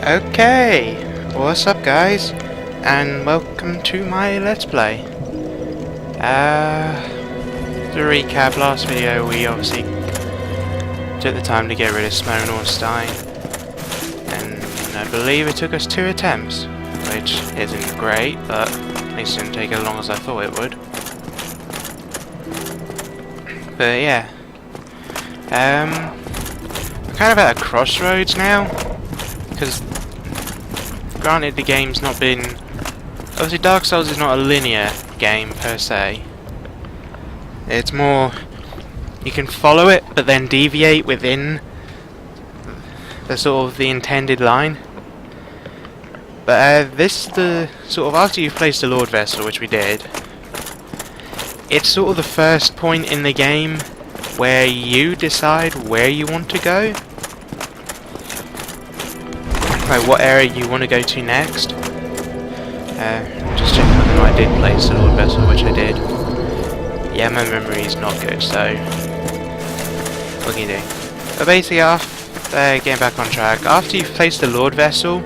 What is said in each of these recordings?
Okay, what's up guys, and welcome to my Let's Play. To recap, last video we obviously took the time to get rid of Smonorstein, and I believe it took us 2 attempts, which isn't great, but at least it didn't take as long as I thought it would. But yeah, I'm kind of at a crossroads now, because granted the game's not been... Obviously Dark Souls is not a linear game per se. It's more... you can follow it, but then deviate within the sort of the intended line. But this is the sort of... after you've placed the Lord Vessel, which we did, it's sort of the first point in the game where you decide where you want to go. Like what area you want to go to next. Just checking whether I did place the Lord Vessel, which I did. Yeah, my memory is not good, so what can you do? But basically, after getting back on track, after you've placed the Lord Vessel,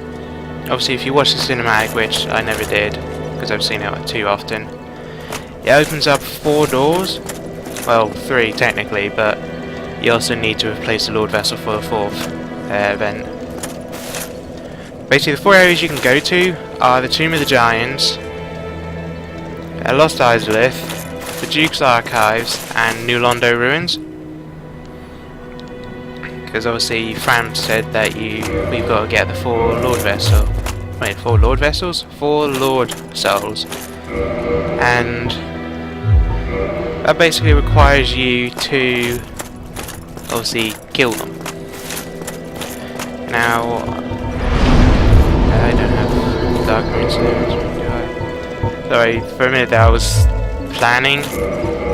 obviously if you watch the cinematic, which I never did because I've seen it too often, it opens up 4 doors. Well, 3 technically, but you also need to have placed the Lord Vessel for the 4th event. Basically, the 4 areas you can go to are the Tomb of the Giants, Lost Izalith, the Duke's Archives, and New Londo Ruins. Because obviously Fran said that we've got to get the 4 Lord Vessel. Wait, 4 Lord Vessels? 4 Lord Souls. And that basically requires you to obviously kill them. Now, I don't have Dark Runes, do I? Sorry, for a minute there I was planning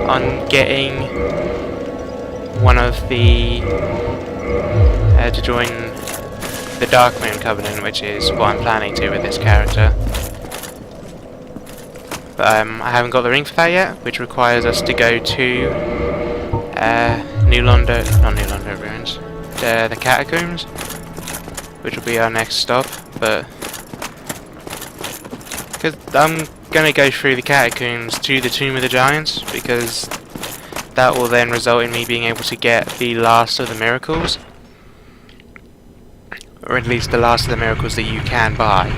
on getting one of the to join the Dark Moon Covenant, which is what I'm planning to with this character. But I haven't got the ring for that yet, which requires us to go to not New Londo Ruins, the Catacombs, which will be our next stop. But because I'm gonna go through the Catacombs to the Tomb of the Giants, because that will then result in me being able to get the last of the miracles, or at least the last of the miracles that you can buy.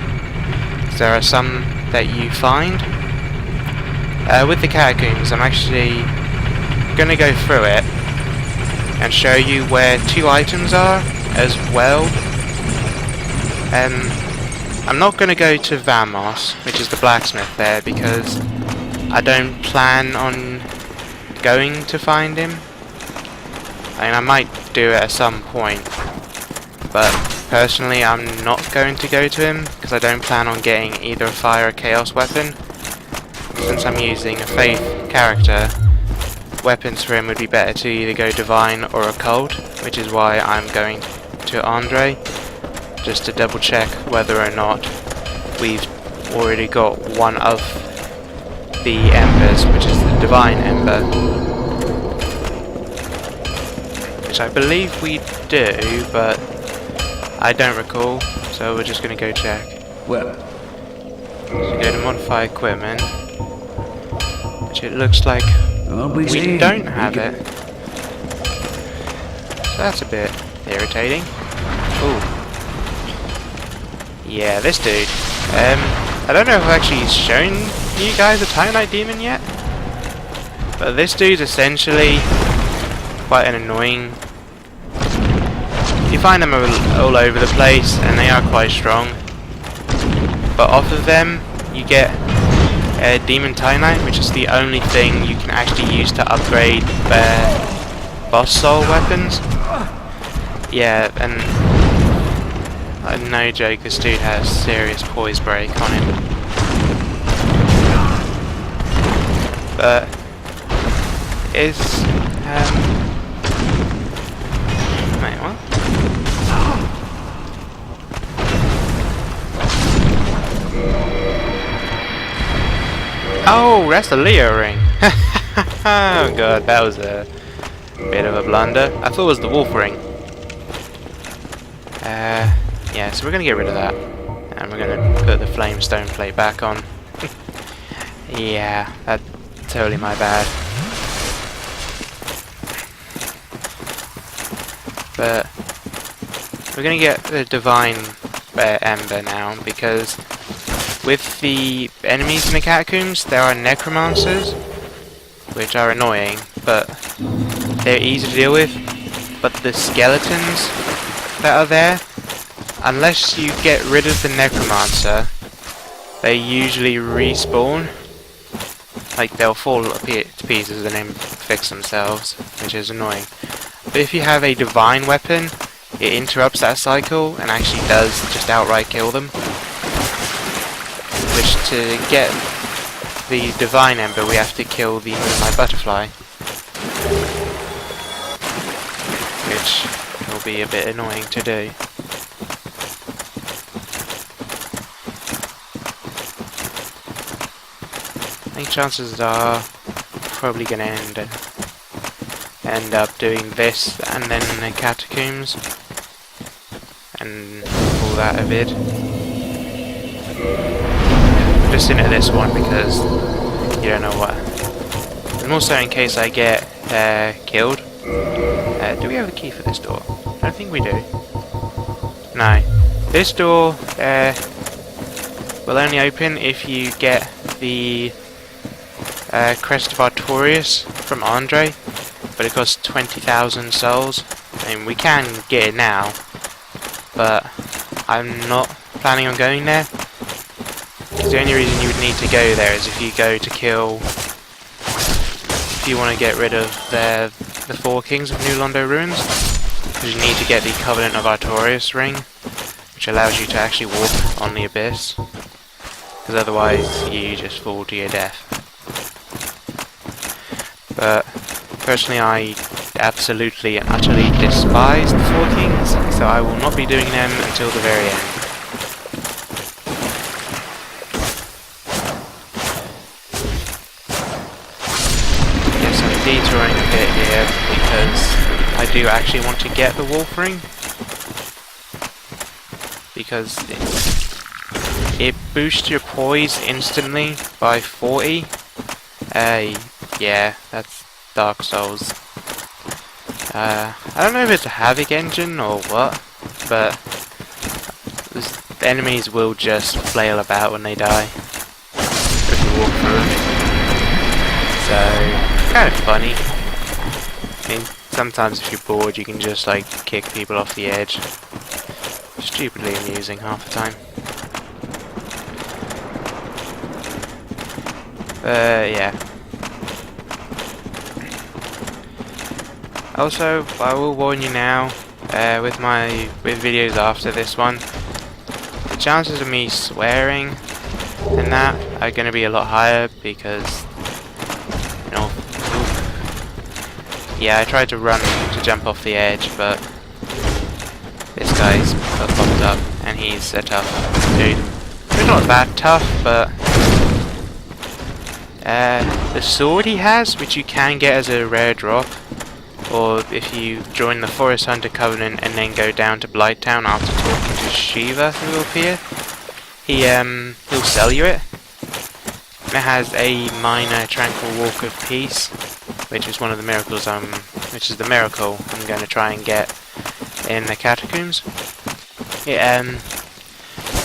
So there are some that you find. With the Catacombs, I'm actually gonna go through it and show you where 2 items are as well. I'm not going to go to Vamos, which is the blacksmith there, because I don't plan on going to find him. I mean, I might do it at some point, but personally I'm not going to go to him, because I don't plan on getting either a fire or chaos weapon. Since I'm using a faith character, weapons for him would be better to either go divine or occult, which is why I'm going to Andre, just to double check whether or not we've already got one of the embers, which is the divine ember, which I believe we do, but I don't recall, so we're just going to go check. Well, So go to modify equipment, which it looks like we don't have it, so that's a bit irritating. Ooh. Yeah, this dude. I don't know if I've actually shown you guys the Titanite Demon yet, but this dude's essentially quite an annoying... You find them all over the place, and they are quite strong, but off of them you get Demon Titanite, which is the only thing you can actually use to upgrade their boss soul weapons. Yeah, and... no joke, this dude has serious poise break on him. But it's wait, what? Oh, that's the Leo ring. Oh god, that was a bit of a blunder. I thought it was the wolf ring. Yeah, so we're going to get rid of that. And we're going to put the flamestone plate back on. Yeah, that's totally my bad. But we're going to get the divine ember now, because with the enemies in the catacombs there are necromancers, which are annoying, but they're easy to deal with. But the skeletons that are there, unless you get rid of the necromancer, they usually respawn. Like, they'll fall to pieces and then fix themselves, which is annoying. But if you have a divine weapon, it interrupts that cycle and actually does just outright kill them. Which, to get the divine ember, we have to kill the moonlight butterfly, which will be a bit annoying to do. I think chances are probably going to end up doing this and then the catacombs and call that a vid. Just into this one because you don't know what. And also in case I get killed. Do we have a key for this door? I don't think we do. No. This door will only open if you get the Crest of Artorias from Andre, but it costs 20,000 souls. I mean, we can get it now, but I'm not planning on going there. The only reason you would need to go there is if you go to kill, if you want to get rid of the 4 kings of New Londo Ruins, because you need to get the Covenant of Artorias ring, which allows you to actually walk on the abyss, because otherwise you just fall to your death. But personally I absolutely and utterly despise the 4 kings, so I will not be doing them until the very end. Yes, I'm detouring a bit here because I do actually want to get the wolf ring, because it boosts your poise instantly by 40. Yeah, that's Dark Souls. I don't know if it's a Havoc engine or what, but the enemies will just flail about when they die if you walk through them. So, kind of funny. I mean, sometimes if you're bored you can just like kick people off the edge. Stupidly amusing half the time. Yeah. Also, I will warn you now, with videos after this one, the chances of me swearing and that are going to be a lot higher because, you know, yeah, I tried to run to jump off the edge, but this guy's popped up and he's a tough dude. He's not that tough, but the sword he has, which you can get as a rare drop, or if you join the Forest Hunter Covenant and then go down to Blighttown after talking to Shiva, who will appear, he'll sell you it. And it has a minor tranquil walk of peace, which is one of the miracles which is the miracle I'm going to try and get in the catacombs. It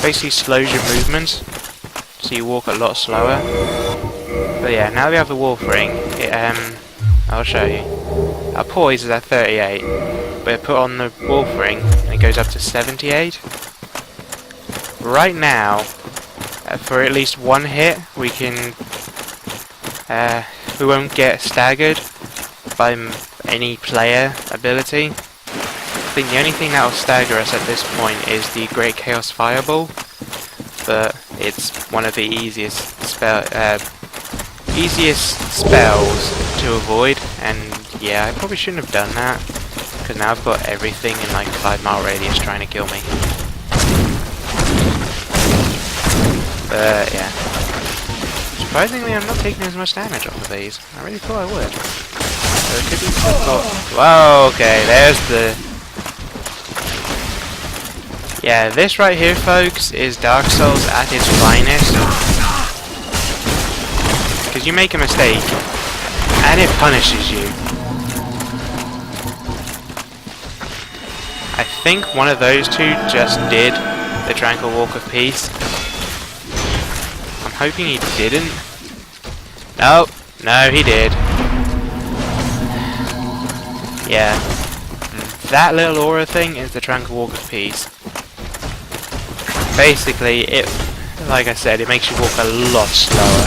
basically slows your movements, so you walk a lot slower. But yeah, now we have the wolf ring. I'll show you. Our poise is at 38, but I put on the wolf ring and it goes up to 78. Right now, for at least one hit, we won't get staggered by any player ability. I think the only thing that will stagger us at this point is the Great Chaos Fireball, but it's one of the easiest spells to avoid, and yeah, I probably shouldn't have done that, because now I've got everything in like a 5-mile radius trying to kill me. But yeah, surprisingly I'm not taking as much damage off of these. I really thought I would. So it could be whoa, okay, there's the... Yeah, this right here, folks, is Dark Souls at its finest. Because you make a mistake, and it punishes you. I think one of those two just did the Tranquil Walk of Peace. I'm hoping he didn't. Nope, no, he did. Yeah. That little aura thing is the Tranquil Walk of Peace. Basically, it, like I said, it makes you walk a lot slower.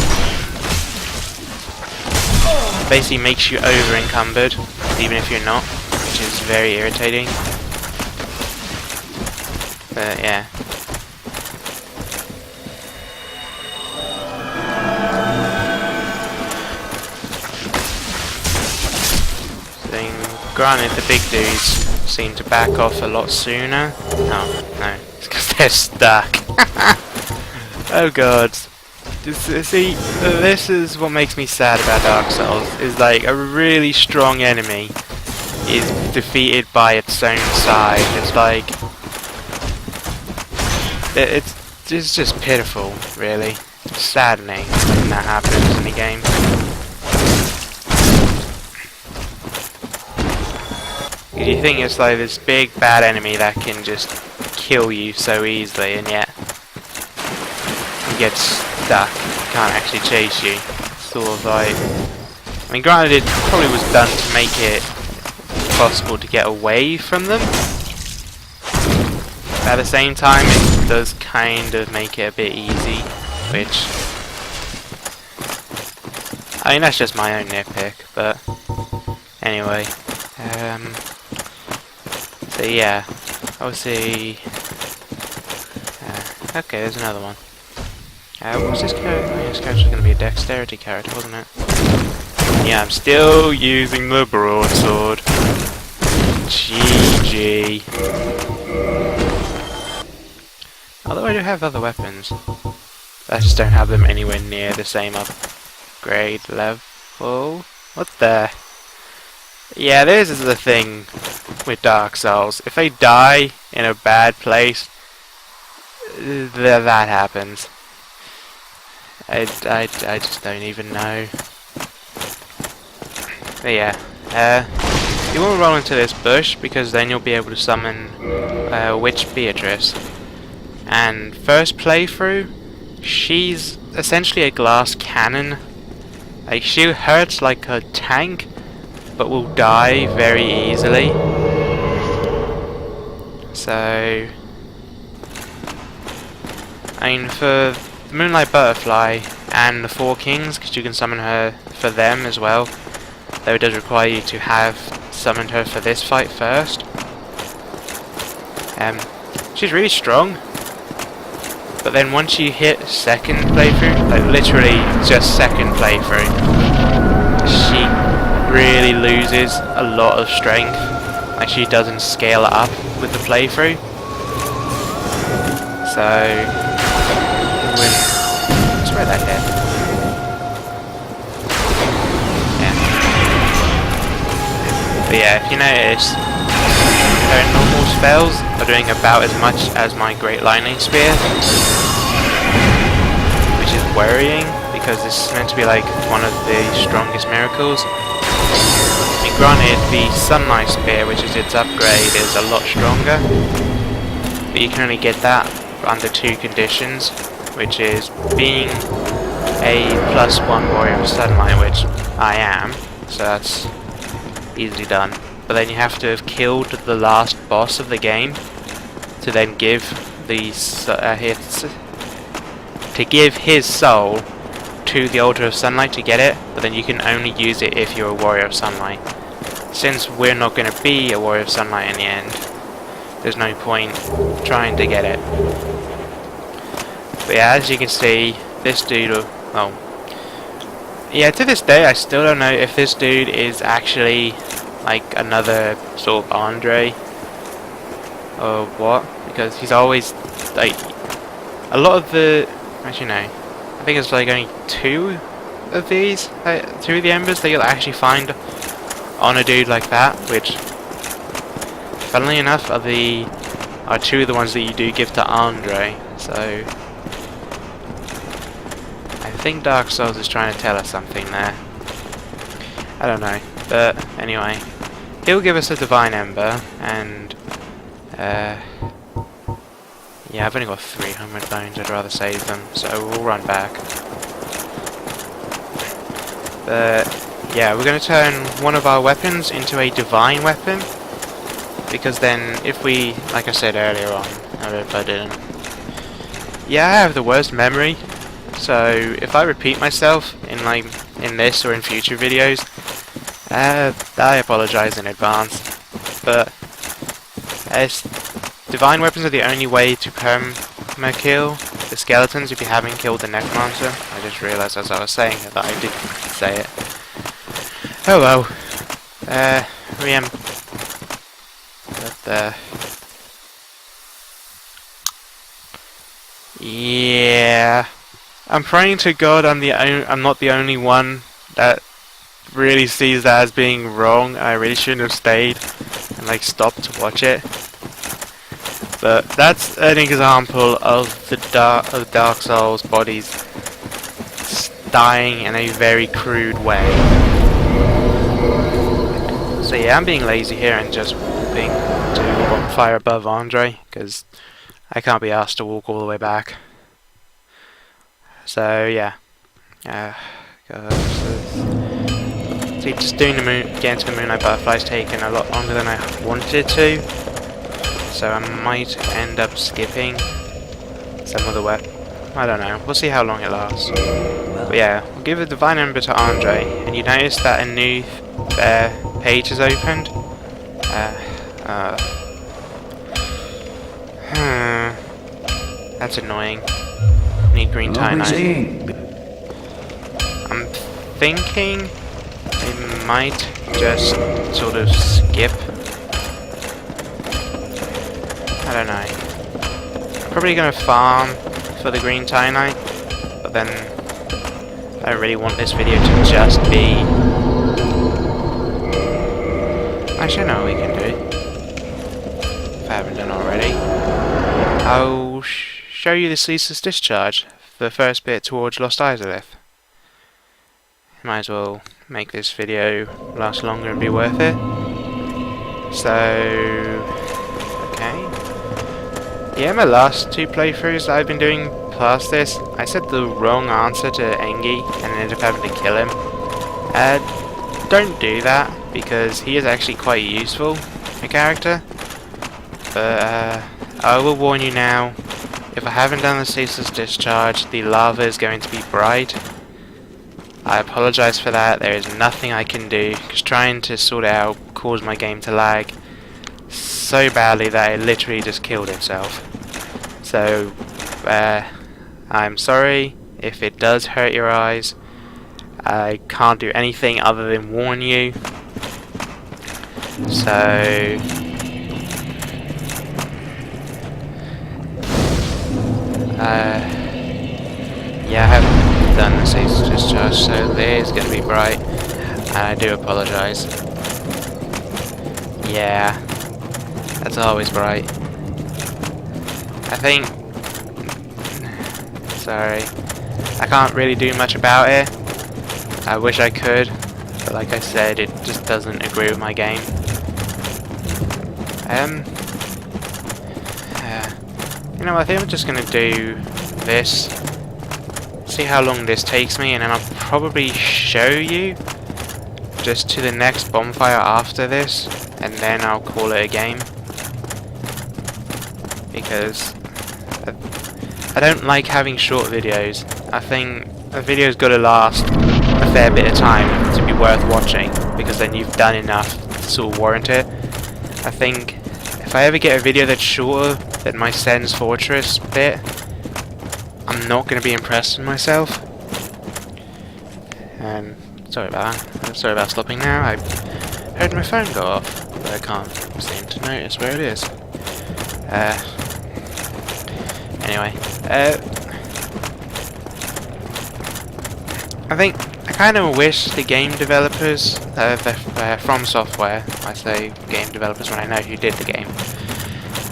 Basically makes you over encumbered, even if you're not, which is very irritating. But yeah. Granted, the big dudes seem to back off a lot sooner. Oh, no. It's because they're stuck. Oh god. See, this is what makes me sad about Dark Souls. Is like, a really strong enemy is defeated by its own side. It's like... It's just pitiful, really. It's saddening when that happens in the game. You think it's like this big bad enemy that can just kill you so easily, and yet you get stuck, can't actually chase you. Sort of like, I mean, granted it probably was done to make it possible to get away from them, but at the same time it does kind of make it a bit easy, which, I mean, that's just my own nitpick, but anyway. So yeah, obviously, okay, there's another one. What was this character? Oh, this character's going to be a dexterity character, wasn't it? Yeah, I'm still using the broadsword. GG. Although I do have other weapons, I just don't have them anywhere near the same upgrade level. What the? Yeah, this is the thing with Dark Souls. If they die in a bad place, that happens. I just don't even know. But yeah, you won't roll into this bush because then you'll be able to summon Witch Beatrice. And first playthrough, she's essentially a glass cannon. Like, she hurts like a tank, but will die very easily. So, I mean, for the Moonlight Butterfly and the Four Kings, because you can summon her for them as well, though it does require you to have summoned her for this fight first. She's really strong, but then once you hit second playthrough, like literally just second playthrough, she really loses a lot of strength. Like, she doesn't scale it up with the playthrough. So, let's try that here. Yeah. But yeah, if you notice, her normal spells are doing about as much as my Great Lightning Spear, which is worrying because this is meant to be like one of the strongest miracles. And granted, the Sunlight Spear, which is its upgrade, is a lot stronger, but you can only get that under two conditions, which is being a +1 Warrior of Sunlight, which I am, so that's easily done. But then you have to have killed the last boss of the game to then give the give his soul to the Altar of Sunlight to get it, but then you can only use it if you're a Warrior of Sunlight. Since we're not going to be a Warrior of Sunlight in the end, there's no point trying to get it. But yeah, as you can see, this dude, oh, yeah, to this day I still don't know if this dude is actually like another sort of Andre or what, because he's always like, a lot of the, actually no, I think it's like only two of these, two of the embers that you'll actually find on a dude like that, which funnily enough are are two of the ones that you do give to Andre, so I think Dark Souls is trying to tell us something there. I don't know, but anyway, he'll give us a Divine Ember, and yeah, I've only got 300 bones, I'd rather save them, so we'll run back. But yeah, we're going to turn one of our weapons into a divine weapon, because then if we, like I said earlier on, I don't know if I didn't. Yeah, I have the worst memory, so if I repeat myself in this or in future videos, I apologise in advance. But divine weapons are the only way to perma-kill the skeletons if you haven't killed the necromancer. I just realised as I was saying it that I did say it. Oh well. Yeah. I'm praying to God I'm not the only one that really sees that as being wrong. I really shouldn't have stayed and like stopped to watch it. But that's an example of the Dark Souls bodies dying in a very crude way. So yeah, I'm being lazy here and just walking to the bonfire above Andre, because I can't be asked to walk all the way back. So yeah, see, just doing getting to the Moonlight Butterfly's taken a lot longer than I wanted to, so I might end up skipping some of the I don't know, we'll see how long it lasts. But yeah, we'll give a Divine Ember to Andre, and you notice that a new page is opened. That's annoying. Need green tie-night. I'm thinking I might just sort of skip. I don't know. I'm probably gonna farm for the green tie-night, but then I don't really want this video to just be... Actually, no, we can do it. If I haven't done already. I'll show you the ceaseless discharge, the first bit towards Lost Izalith. Might as well make this video last longer and be worth it. So, okay. Yeah, my last two playthroughs that I've been doing past this, I said the wrong answer to Engi and ended up having to kill him. Don't do that, because he is actually quite useful, a character. But I will warn you now, if I haven't done the ceaseless discharge, the lava is going to be bright. I apologise for that, there is nothing I can do, because trying to sort it out caused my game to lag so badly that it literally just killed itself. So, I'm sorry if it does hurt your eyes. I can't do anything other than warn you. So... yeah, I haven't done the ceaseless discharge, so there's going to be bright, and I do apologise. Yeah, that's always bright. I think... Sorry. I can't really do much about it. I wish I could, but like I said, it just doesn't agree with my game. You know, I think I'm just going to do this, see how long this takes me, and then I'll probably show you just to the next bonfire after this, and then I'll call it a game. Because I don't like having short videos. I think a video's got to last a fair bit of time to be worth watching, because then you've done enough to sort of warrant it. I think if I ever get a video that's shorter than my Sen's Fortress bit, I'm not going to be impressed with myself. Sorry about that. Sorry about stopping now. I heard my phone go off, but I can't seem to notice where it is. Anyway, I think I kind of wish the game developers, From Software, I say game developers when I know who did the game,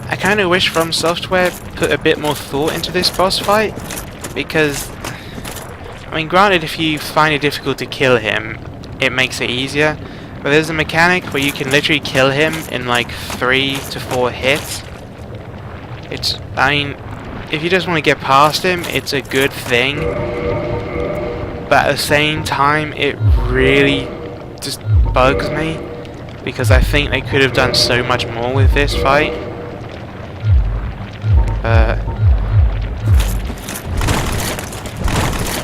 I kind kind of wish From Software put a bit more thought into this boss fight, because, I mean, granted, if you find it difficult to kill him, it makes it easier, but there's a mechanic where you can literally kill him in like 3 to 4 hits. I mean, if you just want to get past him, it's a good thing, but at the same time, it really just bugs me, because I think they could have done so much more with this fight.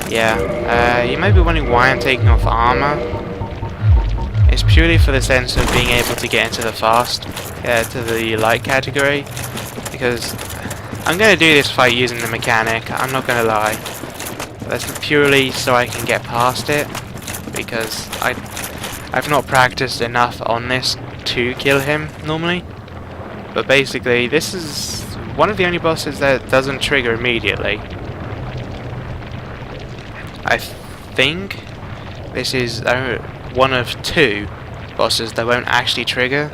Yeah, you may be wondering why I'm taking off armor. It's purely for the sense of being able to get into the fast, to the light category, because I'm going to do this fight using the mechanic, I'm not going to lie. That's purely so I can get past it, because I've not practiced enough on this to kill him normally. But basically, this is one of the only bosses that doesn't trigger immediately. I think this is one of 2 bosses that won't actually trigger.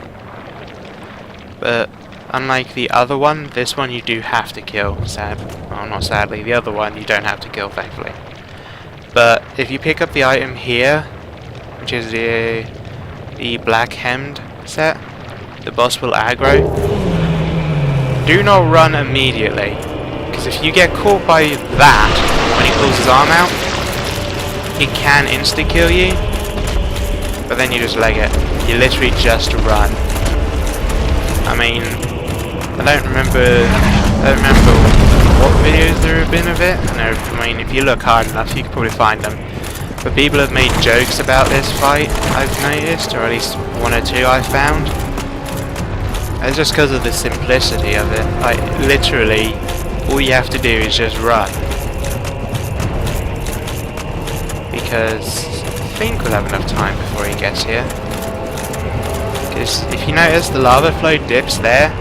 But unlike the other one, this one you do have to kill. Well, not sadly, the other one you don't have to kill, thankfully. But if you pick up the item here, which is the black hemmed set, the boss will aggro. Do not run immediately, because if you get caught by that when he pulls his arm out, he can insta-kill you, but then you just leg it. You literally just run. I mean, I don't remember what videos there have been of it. I mean, if you look hard enough, you can probably find them. But people have made jokes about this fight, I've noticed, or at least 1 or 2 I've found. It's just because of the simplicity of it. Like, literally, all you have to do is just run. Because I think we'll have enough time before he gets here. Because if you notice, the lava flow dips there.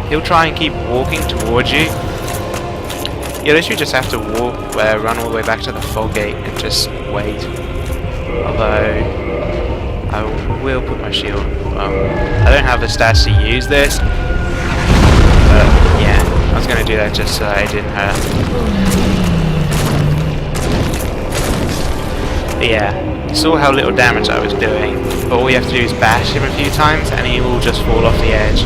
He'll try and keep walking towards you. You literally just have to run all the way back to the fog gate and just wait. Although, I will put my shield. Well, I don't have the stats to use this. But yeah, I was going to do that just so it didn't hurt. But yeah, you saw how little damage I was doing. But all you have to do is bash him a few times and he will just fall off the edge.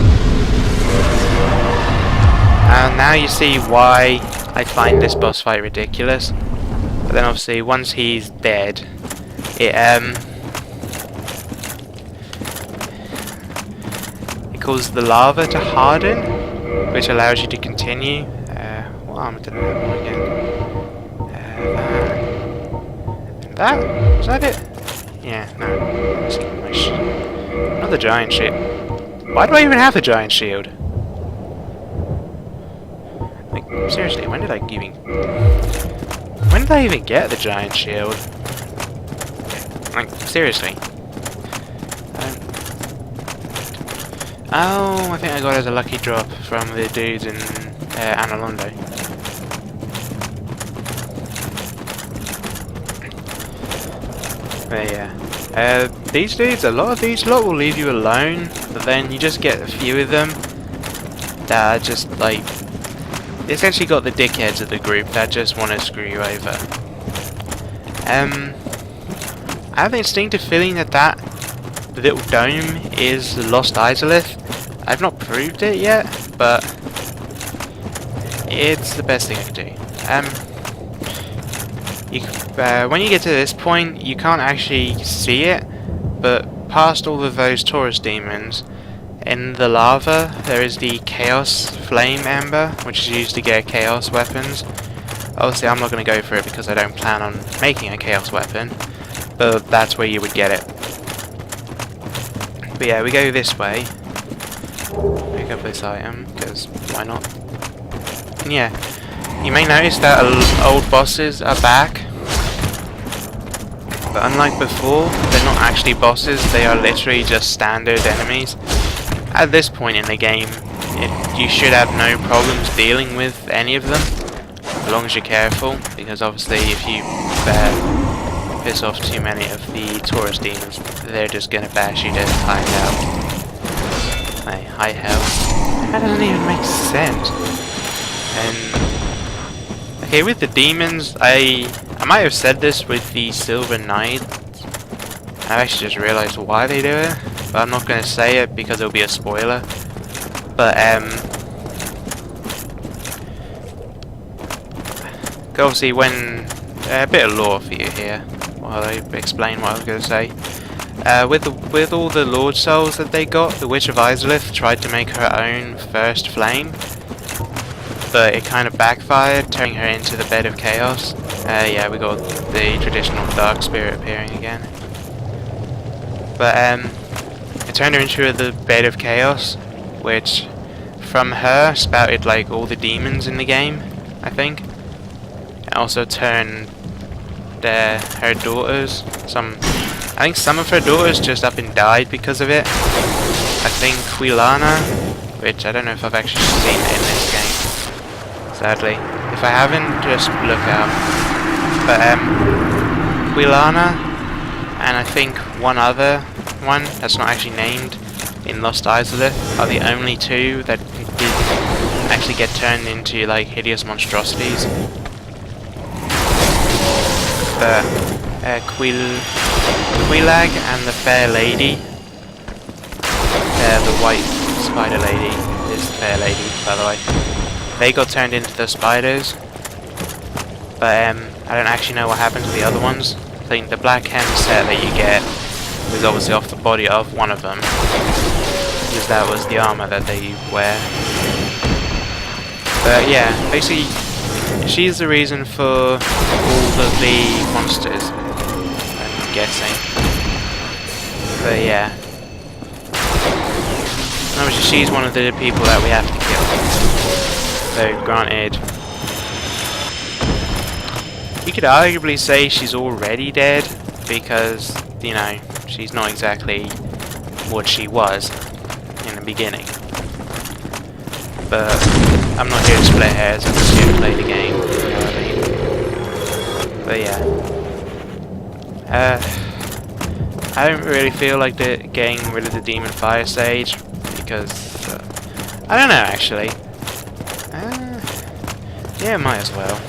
And now you see why I find this boss fight ridiculous. But then obviously once he's dead, it causes the lava to harden, which allows you to continue. What armor did I have on again? That? Was that it? Yeah, no. Not the giant shield. Why do I even have the giant shield? Like, seriously, when did I even get the giant shield? Like, seriously. Oh, I think I got it as a lucky drop from the dudes in Analondo. But yeah. These dudes, a lot of these lot will leave you alone, but then you just get a few of them that are just like, they essentially got the dickheads of the group that just want to screw you over. I have the instinctive feeling that the little dome is Lost Izalith. I've not proved it yet, but it's the best thing I can do. When you get to this point, you can't actually see it, but past all of those Taurus demons, in the lava, there is the Chaos Flame Ember, which is used to get Chaos weapons. Obviously, I'm not going to go for it because I don't plan on making a Chaos weapon, but that's where you would get it. But yeah, we go this way. Pick up this item, because why not? And yeah, you may notice that old bosses are back. But unlike before, they're not actually bosses, they are literally just standard enemies. At this point in the game, you should have no problems dealing with any of them, as long as you're careful, because obviously if you piss off too many of the Taurus demons, they're just gonna bash you to high health. High health. That doesn't even make sense. And okay, with the demons, I might have said this with the Silver Knight. I actually just realised why they do it, but I'm not going to say it because it'll be a spoiler. But obviously, when a bit of lore for you here, while I explain what I was going to say. With all the Lord Souls that they got, the Witch of Izalith tried to make her own first flame, but it kind of backfired, turning her into the Bed of Chaos. Yeah, we got the traditional Dark Spirit appearing again. But it turned her into the Bed of Chaos, which from her spouted like all the demons in the game, I think. It also turned her daughters, I think some of her daughters just up and died because of it. I think Quilana, which I don't know if I've actually seen it in this game, sadly. If I haven't, just look out. But Quilana, and I think one other one that's not actually named in Lost Izalith are the only two that did actually get turned into like hideous monstrosities. Quilag and the Fair Lady, the white spider lady is the Fair Lady, by the way. They got turned into the spiders, but I don't actually know what happened to the other ones. I think the black hem set that you get is obviously off the body of one of them, because that was the armor that they wear. But yeah, basically she's the reason for all of the monsters, I'm guessing. But yeah, obviously she's one of the people that we have to kill. So granted, you could arguably say she's already dead, because, you know, she's not exactly what she was in the beginning. But I'm not here to split hairs, I'm just here to play the game, you know what I mean? But yeah. I don't really feel like getting rid of the Demon Fire Sage, because, I don't know actually. Yeah, might as well.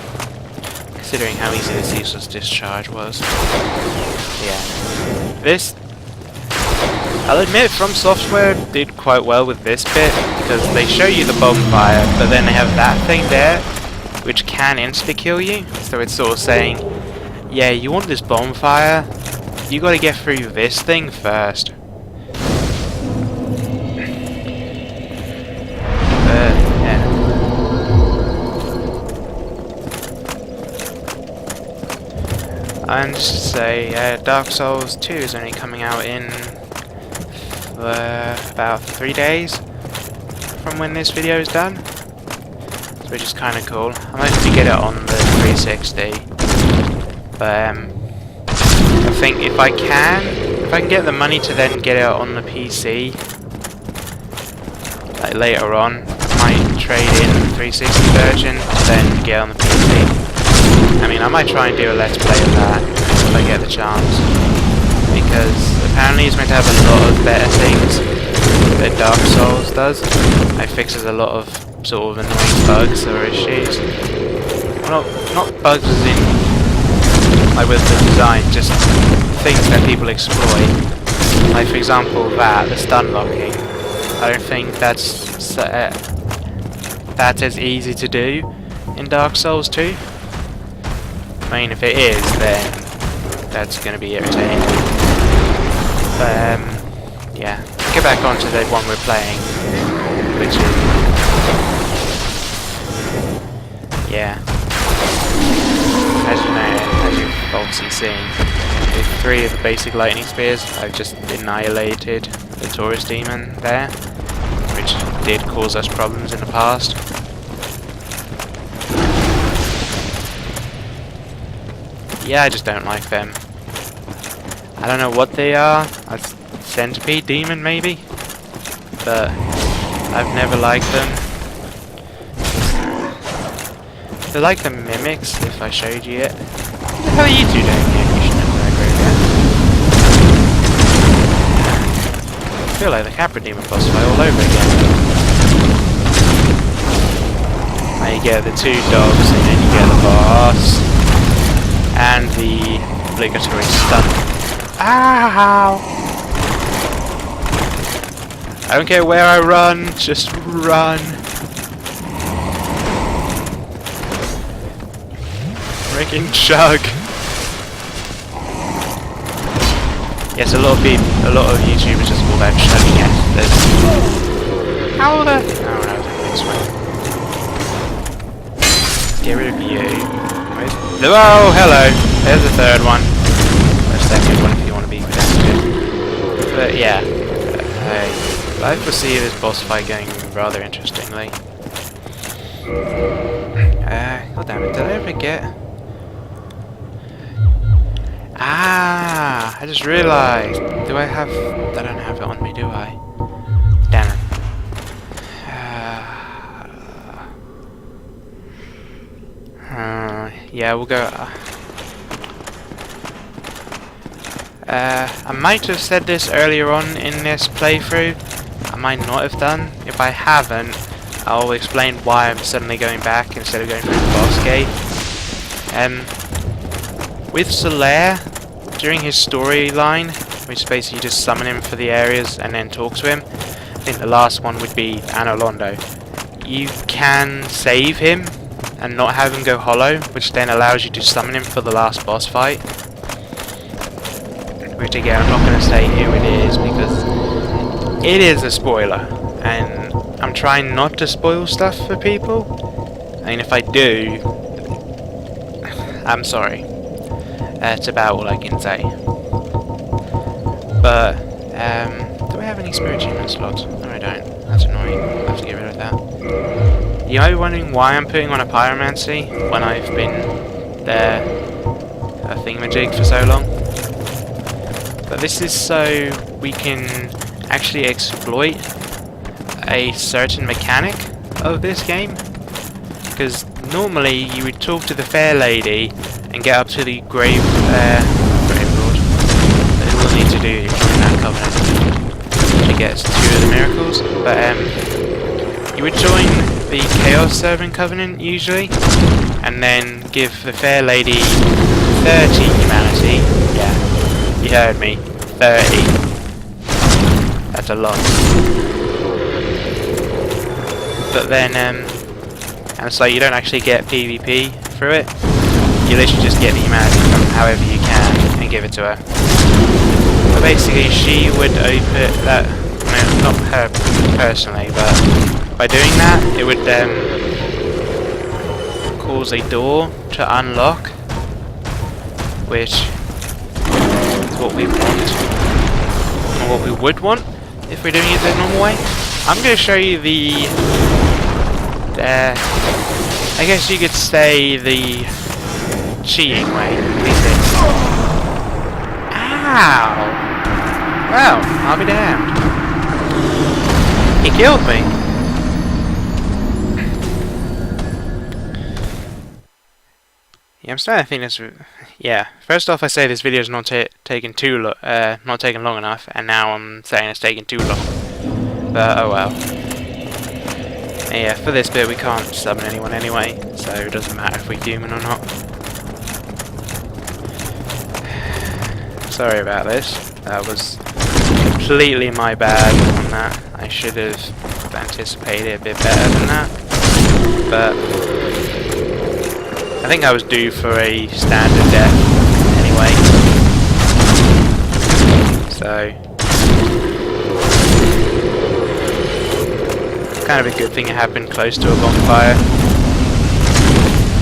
Considering how easy this useless discharge was. Yeah. This, I'll admit, From Software did quite well with this bit, because they show you the bonfire, but then they have that thing there, which can insta-kill you. So it's sort of saying, yeah, you want this bonfire, you gotta get through this thing first. Yeah. And just to say, Dark Souls 2 is only coming out in about 3 days from when this video is done, which is kind of cool. I'm hoping to get it on the 360, but I think if I can get the money to then get it on the PC, like later on, I might trade in the 360 version to then get on the PC. I mean, I might try and do a let's play of that if I get the chance, because apparently it's meant to have a lot of better things that Dark Souls does. It fixes a lot of sort of annoying bugs or issues. Well, not bugs as in like with the design, just things that people exploit. Like for example the stun locking. I don't think that's as easy to do in Dark Souls 2. I mean, if it is, then that's going to be irritating. But yeah, I'll get back onto the one we're playing, which is, yeah, as you know, as you've obviously seen, with 3 of the basic lightning spears, I've just annihilated the Taurus demon there, which did cause us problems in the past. Yeah, I just don't like them. I don't know what they are. A centipede demon, maybe? But I've never liked them. They're like the mimics, if I showed you it. What the hell are you two doing here? You should know where I go again. I feel like the Capra demon boss fight all over again. Now you get the 2 dogs, and then you get the boss, and the obligatory stun. Ow! I don't care where I run, just run. Freaking chug. Yes, a lot of YouTubers just call that chugging it. How the? Oh no, this way. Get rid of you. Oh, hello. There's the 3rd one. Or 2nd one if you want to be pedantic. But yeah, I foresee this boss fight going rather interestingly. God damn it! Did I ever get? Ah! I just realised. Do I have? I don't have it on me, do I? Damn it. Yeah, we'll go. I might have said this earlier on in this playthrough. I might not have done. If I haven't, I'll explain why I'm suddenly going back instead of going through the boss gate. With Solaire, during his storyline, which is basically just summon him for the areas and then talk to him, I think the last one would be Anolondo. You can save him and not have him go hollow, which then allows you to summon him for the last boss fight. Which again, I'm not going to say who it is because it is a spoiler, and I'm trying not to spoil stuff for people. I mean, if I do, I'm sorry. That's about all I can say. But, do I have any spirit achievement slots? No, I don't. That's annoying. I'll have to get rid of that. You might be wondering why I'm putting on a pyromancy when I've been there a thingamajig for so long. But this is so we can actually exploit a certain mechanic of this game. Because normally you would talk to the fair lady and get up to the grave lord. That we'll need to do during that covenant to get 2 of the miracles. But you would join the Chaos Servant Covenant usually, and then give the fair lady 30 humanity. Yeah, you heard me. 30. That's a lot. But then, and so you don't actually get PvP through it. You literally just get the humanity from however you can and give it to her. But basically, she would open that. No, not her personally, but by doing that, it would cause a door to unlock, which is what we want, or what we would want if we're doing it the normal way. I'm going to show you the, I guess you could say the cheating way. Ow! Well, I'll be damned. He killed me. Yeah, I'm starting to think this. Yeah, first off, I say this video is not taking not taking long enough, and now I'm saying it's taking too long. But oh well. And yeah, for this bit we can't summon anyone anyway, so it doesn't matter if we human or not. Sorry about this. That was completely my bad on that. I should have anticipated a bit better than that. But I think I was due for a standard death anyway. So kind of a good thing it happened close to a bonfire.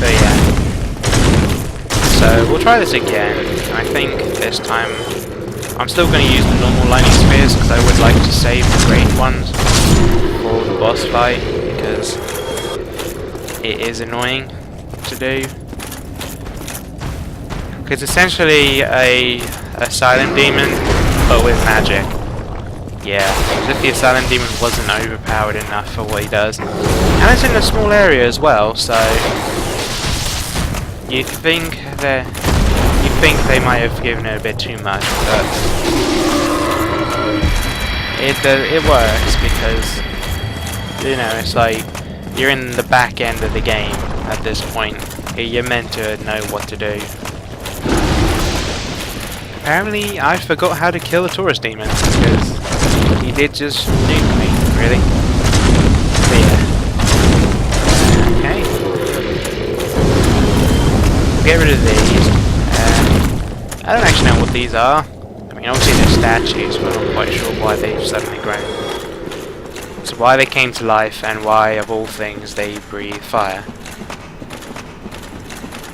But yeah. So we'll try this again. I think this time I'm still going to use the normal lightning spears because I would like to save the great ones for the boss fight because it is annoying to do. It's essentially a silent demon, but with magic. Yeah, as if the silent demon wasn't overpowered enough for what he does. And it's in a small area as well, so you'd think they might have given it a bit too much, but it works because, you know, it's like you're in the back end of the game at this point. You're meant to know what to do. Apparently, I forgot how to kill the Taurus demon, because he did just nuke me, really. But yeah. Okay. Get rid of these. I don't actually know what these are. I mean, obviously they're statues, but I'm not quite sure why they've suddenly grown. So why they came to life, and why, of all things, they breathe fire.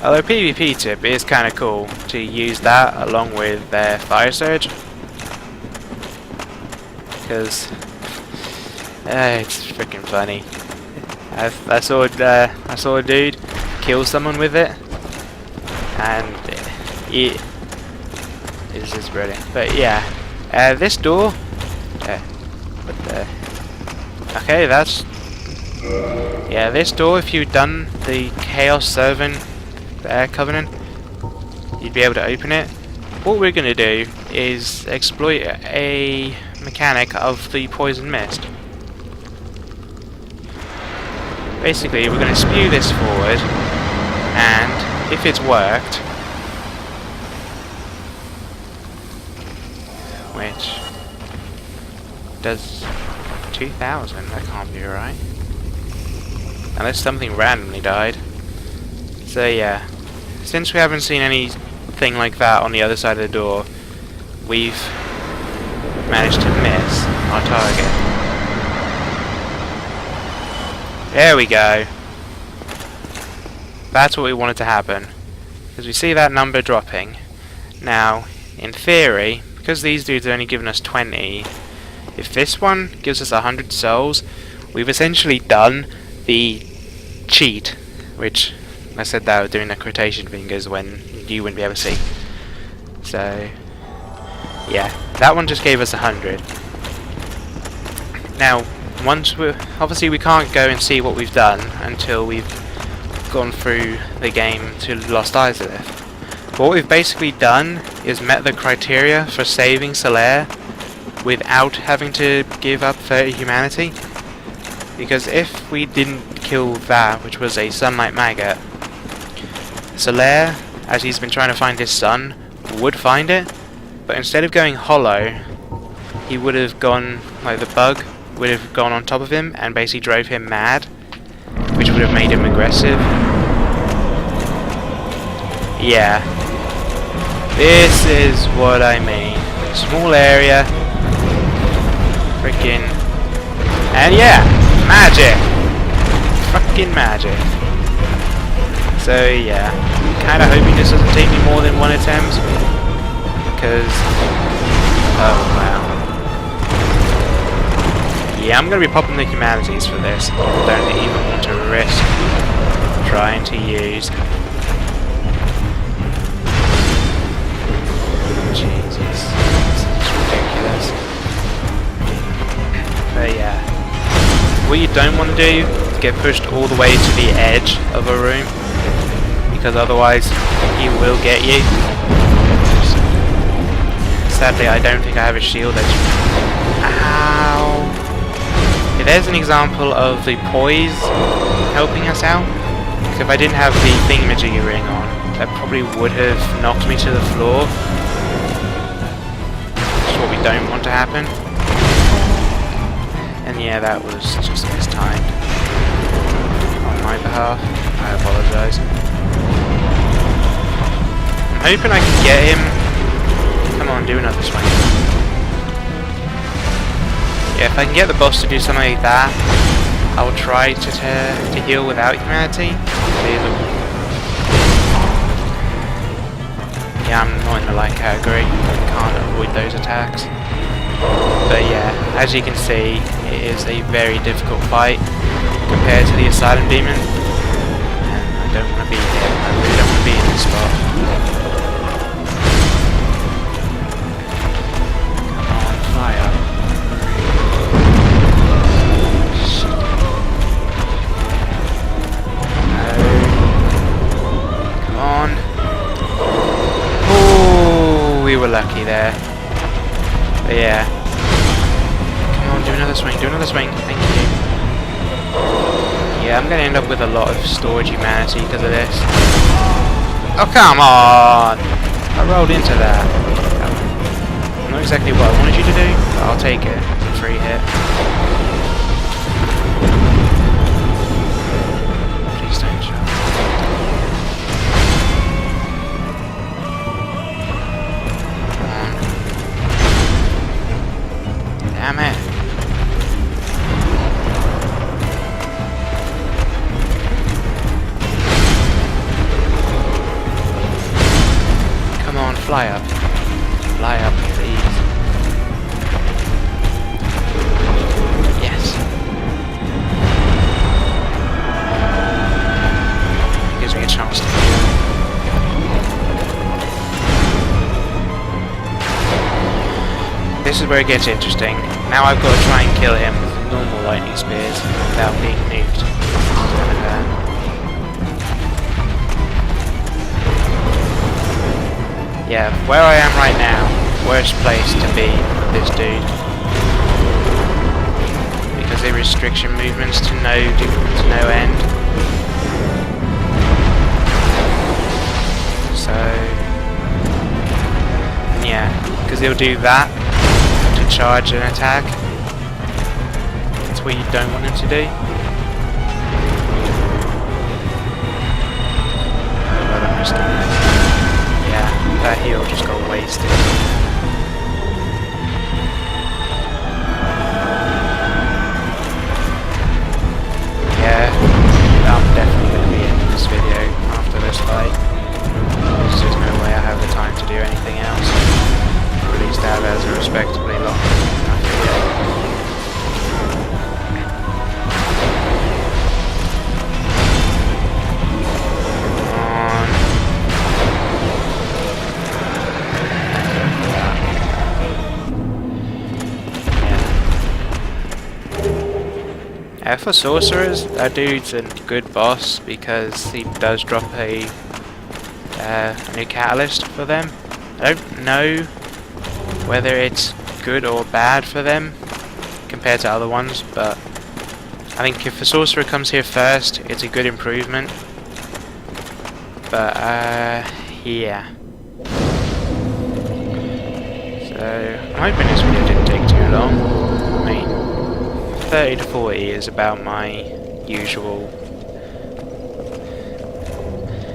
Although PvP tip is kind of cool to use that along with their fire surge, because it's freaking funny. I saw a dude kill someone with it, and it is just brilliant. But yeah, this door. Okay, that's this door. If you'd done the Chaos Servant Covenant, you'd be able to open it. What we're going to do is exploit a mechanic of the poison mist. Basically, we're going to spew this forward, and if it's worked, which does 2,000, that can't be right. Unless something randomly died. So yeah, since we haven't seen anything like that on the other side of the door, we've managed to miss our target. There we go. That's what we wanted to happen, because we see that number dropping. Now, in theory, because these dudes are only giving us 20, if this one gives us 100 souls, we've essentially done the cheat, which I said that doing the quotation fingers when you wouldn't be able to see. So yeah, that one just gave us 100. Now, obviously we can't go and see what we've done until we've gone through the game to Lost Izalith. But what we've basically done is met the criteria for saving Solaire without having to give up 30 humanity. Because if we didn't kill that, which was a sunlight maggot, Solaire, as he's been trying to find his son, would find it, but instead of going hollow, he would have gone, like the bug would have gone on top of him and basically drove him mad, which would have made him aggressive. Yeah, this is what I mean. Small area, freaking, and yeah, magic, fucking magic. So yeah, kinda hoping this doesn't take me more than one attempt, because, oh wow. Yeah, I'm gonna be popping the humanities for this. Don't even want to risk trying to use. Jesus, this is ridiculous. But yeah, what you don't want to do is get pushed all the way to the edge of a room, because otherwise he will get you. Sadly, I don't think I have a shield that's... Ow! Okay, there's an example of the poise helping us out. Because if I didn't have the thingamajiggy ring on, that probably would have knocked me to the floor. That's what we don't want to happen. And yeah, that was just mistimed. On my behalf, I apologise. I'm hoping I can get him. Come on, do another swing. Yeah, if I can get the boss to do something like that, I'll try to heal without humanity. Yeah, I'm not in the light category. I can't avoid those attacks. But yeah, as you can see, it is a very difficult fight compared to the Asylum Demon. And I don't want to be here. I really don't want to be in this spot. Fire. Shit. No. Come on. Oh, we were lucky there. But yeah. Come on, do another swing, do another swing. Thank you. Yeah, I'm gonna end up with a lot of storage humanity because of this. Oh, come on! I rolled into that. Not exactly what I wanted you to do, but I'll take it. It's a free hit. Please don't jump. Damn it. Come on, fly up. Fly up, please. Yes. It gives me a chance to heal. This is where it gets interesting. Now I've got to try and kill him with normal lightning spears without being nuked. Yeah, where I am right now, worst place to be with this dude. Because they restriction movements to no end. So yeah, because he'll do that to charge an attack. That's what you don't want him to do. That heal just got wasted. Yeah, I'm definitely going to be ending this video after this fight. There's just no way I have the time to do anything else. Or at least that has a respectably long video. For sorcerers, that dude's a good boss because he does drop a new catalyst for them. I don't know whether it's good or bad for them compared to other ones, but I think if a sorcerer comes here first, it's a good improvement. But yeah. So I'm hoping this video didn't take too long. 30 to 40 is about my usual.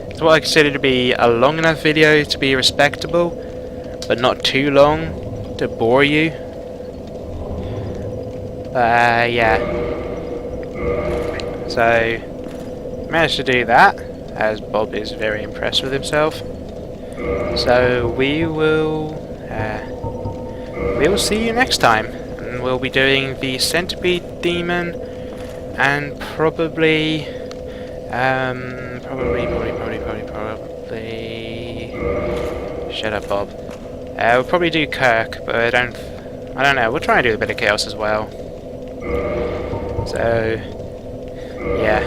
It's what I consider to be a long enough video to be respectable, but not too long to bore you. Yeah. So managed to do that, as Bob is very impressed with himself. So we will see you next time. We'll be doing the centipede demon and probably shut up, Bob. We'll probably do Kirk, but I don't know. We'll try and do a bit of chaos as well. So yeah,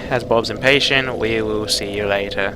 as Bob's impatient, we will see you later.